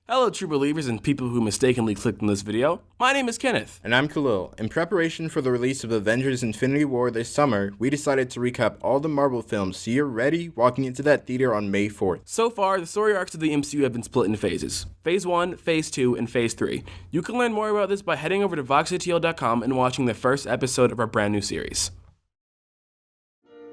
Hello true believers and people who mistakenly clicked on this video. My name is Kenneth. And I'm Khalil. In preparation for the release of Avengers Infinity War this summer, we decided to recap all the Marvel films so you're ready walking into that theater on May 4th. So far, the story arcs of the MCU have been split into phases. Phase 1, Phase 2, and Phase 3. You can learn more about this by heading over to VOXATL.com and watching the first episode of our brand new series.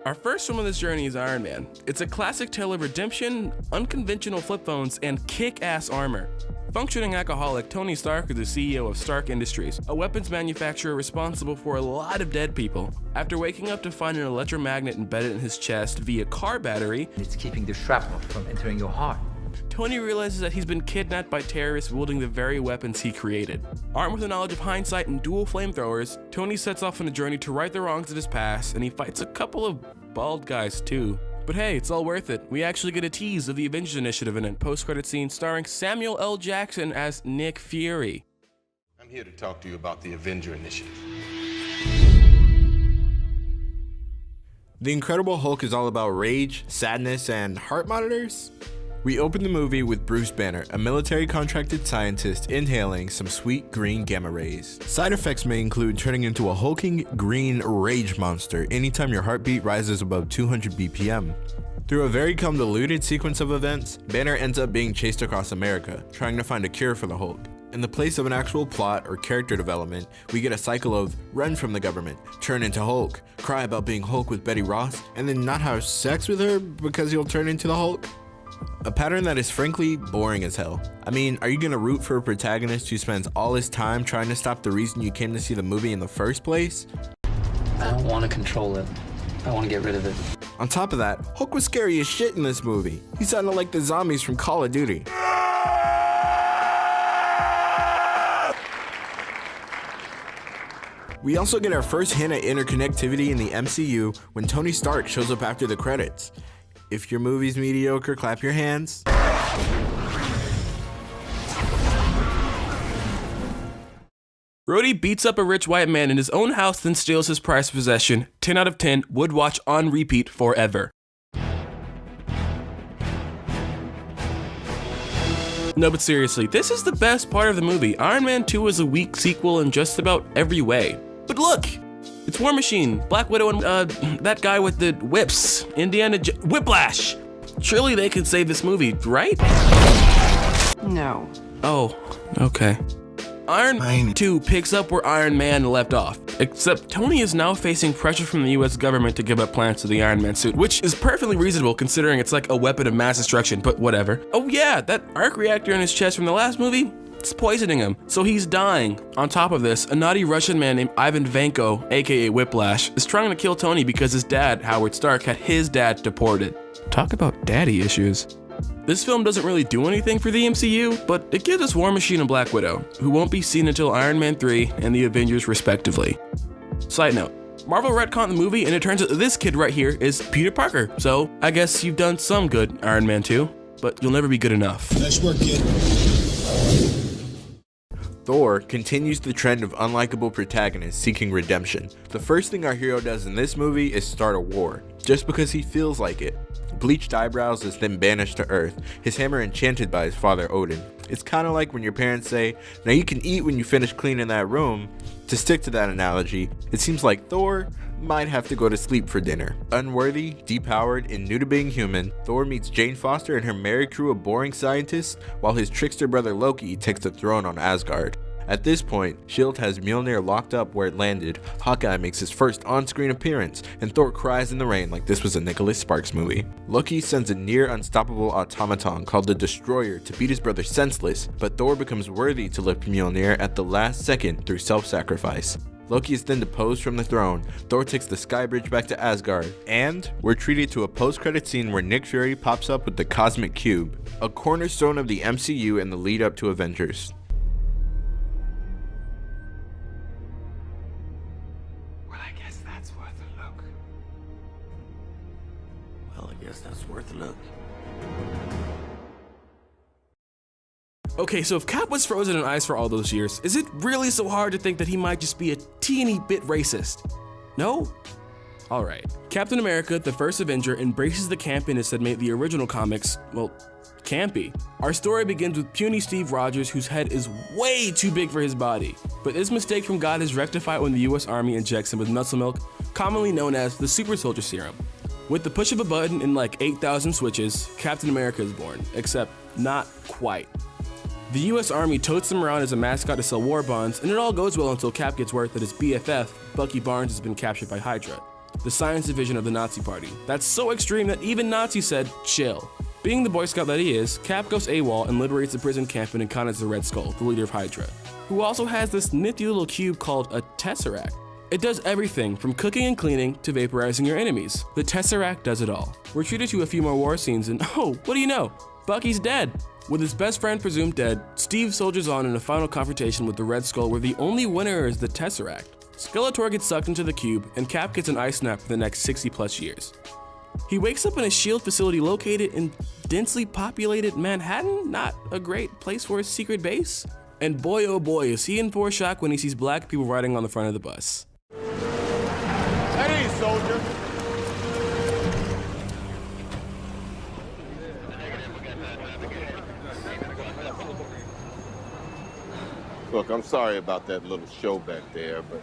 Our first film on this journey is Iron Man. It's a classic tale of redemption, unconventional flip phones, and kick-ass armor. Functioning alcoholic, Tony Stark is the CEO of Stark Industries, a weapons manufacturer responsible for a lot of dead people. After waking up to find an electromagnet embedded in his chest via car battery, it's keeping the shrapnel from entering your heart. Tony realizes that he's been kidnapped by terrorists wielding the very weapons he created. Armed with the knowledge of hindsight and dual flamethrowers, Tony sets off on a journey to right the wrongs of his past, and he fights a couple of bald guys too. But hey, it's all worth it. We actually get a tease of the Avengers Initiative in a post-credit scene starring Samuel L. Jackson as Nick Fury. I'm here to talk to you about the Avenger Initiative. The Incredible Hulk is all about rage, sadness, and heart monitors? We open the movie with Bruce Banner, a military contracted scientist inhaling some sweet green gamma rays. Side effects may include turning into a hulking green rage monster anytime your heartbeat rises above 200 BPM. Through a very convoluted sequence of events, Banner ends up being chased across America, trying to find a cure for the Hulk. In the place of an actual plot or character development, we get a cycle of run from the government, turn into Hulk, cry about being Hulk with Betty Ross, and then not have sex with her because he'll turn into the Hulk. A pattern that is frankly boring as hell. I mean, are you gonna root for a protagonist who spends all his time trying to stop the reason you came to see the movie in the first place? I don't want to control it. I want to get rid of it. On top of that, Hulk was scary as shit in this movie. He sounded like the zombies from Call of Duty. We also get our first hint at interconnectivity in the MCU when Tony Stark shows up after the credits. If your movie's mediocre, clap your hands. Rhodey beats up a rich white man in his own house, then steals his prized possession. 10 out of 10, would watch on repeat forever. No, but seriously, this is the best part of the movie. Iron Man 2 is a weak sequel in just about every way. But look! It's War Machine, Black Widow, and that guy with the whips, Whiplash. Surely they could save this movie, right? No. Oh, okay. Iron Man 2 picks up where Iron Man left off, except Tony is now facing pressure from the US government to give up plans to the Iron Man suit, which is perfectly reasonable considering it's like a weapon of mass destruction, but whatever. Oh yeah, that arc reactor in his chest from the last movie? It's poisoning him, so he's dying. On top of this, a naughty Russian man named Ivan Vanko, aka Whiplash, is trying to kill Tony because his dad, Howard Stark, had his dad deported. Talk about daddy issues. This film doesn't really do anything for the MCU, but it gives us War Machine and Black Widow, who won't be seen until Iron Man 3 and the Avengers respectively. Side note, Marvel retconned the movie and it turns out this kid right here is Peter Parker, so I guess you've done some good, Iron Man 2, but you'll never be good enough. Nice work, kid. Thor continues the trend of unlikable protagonists seeking redemption. The first thing our hero does in this movie is start a war, just because he feels like it. Bleached eyebrows is then banished to Earth, his hammer enchanted by his father Odin. It's kinda like when your parents say, now you can eat when you finish cleaning that room. To stick to that analogy, it seems like Thor might have to go to sleep for dinner. Unworthy, depowered, and new to being human, Thor meets Jane Foster and her merry crew of boring scientists, while his trickster brother Loki takes the throne on Asgard. At this point, S.H.I.E.L.D. has Mjolnir locked up where it landed, Hawkeye makes his first on-screen appearance, and Thor cries in the rain like this was a Nicholas Sparks movie. Loki sends a near-unstoppable automaton called the Destroyer to beat his brother senseless, but Thor becomes worthy to lift Mjolnir at the last second through self-sacrifice. Loki is then deposed from the throne, Thor takes the sky bridge back to Asgard, and we're treated to a post-credit scene where Nick Fury pops up with the Cosmic Cube, a cornerstone of the MCU and the lead up to Avengers. That's worth a look. Okay, so if Cap was frozen in ice for all those years, is it really so hard to think that he might just be a teeny bit racist? No? Alright, Captain America, the first Avenger, embraces the campiness that made the original comics, well, campy. Our story begins with puny Steve Rogers, whose head is way too big for his body. But this mistake from God is rectified when the US Army injects him with muscle milk, commonly known as the Super Soldier Serum. With the push of a button and like 8,000 switches, Captain America is born, except not quite. The US Army totes him around as a mascot to sell war bonds, and it all goes well until Cap gets word that his BFF, Bucky Barnes, has been captured by Hydra, the science division of the Nazi Party. That's so extreme that even Nazis said, chill. Being the Boy Scout that he is, Cap goes AWOL and liberates the prison camp and encounters the Red Skull, the leader of Hydra, who also has this nifty little cube called a Tesseract. It does everything from cooking and cleaning to vaporizing your enemies. The Tesseract does it all. We're treated to a few more war scenes and oh, what do you know? Bucky's dead. With his best friend presumed dead, Steve soldiers on in a final confrontation with the Red Skull where the only winner is the Tesseract. Skeletor gets sucked into the cube and Cap gets an ice snap for the next 60 plus years. He wakes up in a SHIELD facility located in densely populated Manhattan, not a great place for his secret base. And boy oh boy is he in for a shock when he sees black people riding on the front of the bus. Steady, soldier. Look, I'm sorry about that little show back there, but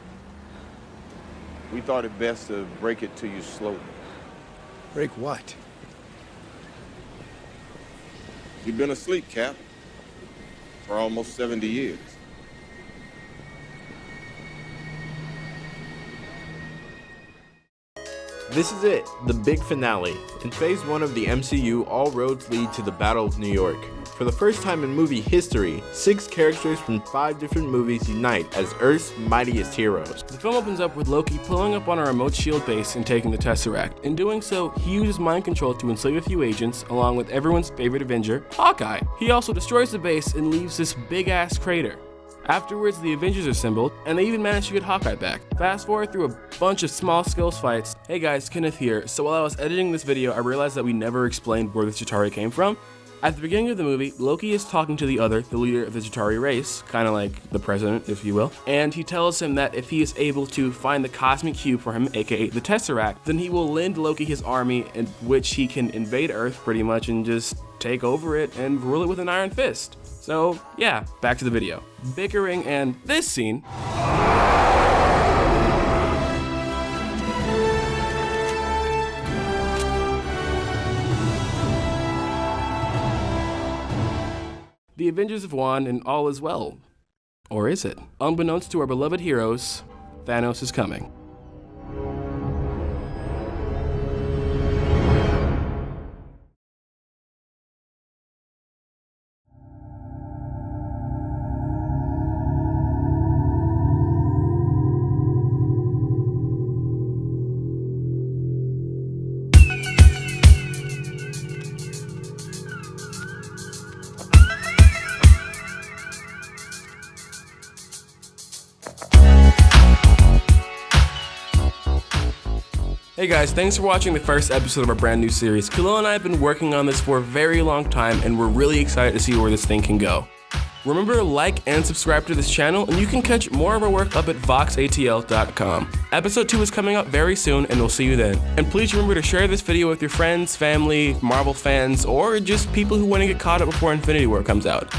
we thought it best to break it to you slowly. Break what? You've been asleep, Cap, for almost 70 years. This is it, the big finale. In phase 1 of the MCU, all roads lead to the Battle of New York. For the first time in movie history, 6 characters from 5 different movies unite as Earth's mightiest heroes. The film opens up with Loki pulling up on a remote SHIELD base and taking the Tesseract. In doing so, he uses mind control to enslave a few agents, along with everyone's favorite Avenger, Hawkeye. He also destroys the base and leaves this big-ass crater. Afterwards, the Avengers are assembled, and they even manage to get Hawkeye back. Fast forward through a bunch of small skills fights. Hey guys, Kenneth here. So while I was editing this video, I realized that we never explained where the Chitauri came from. At the beginning of the movie, Loki is talking to the leader of the Chitauri race, kind of like the president, if you will, and he tells him that if he is able to find the cosmic cube for him, aka the Tesseract, then he will lend Loki his army, in which he can invade Earth pretty much and just take over it and rule it with an iron fist. So yeah, back to the video. Bickering and this scene. The Avengers have won and all is well. Or is it? Unbeknownst to our beloved heroes, Thanos is coming. Hey guys, thanks for watching the first episode of our brand new series. Khalil and I have been working on this for a very long time and we're really excited to see where this thing can go. Remember to like and subscribe to this channel and you can catch more of our work up at voxatl.com. Episode 2 is coming up very soon and we'll see you then. And please remember to share this video with your friends, family, Marvel fans, or just people who want to get caught up before Infinity War comes out.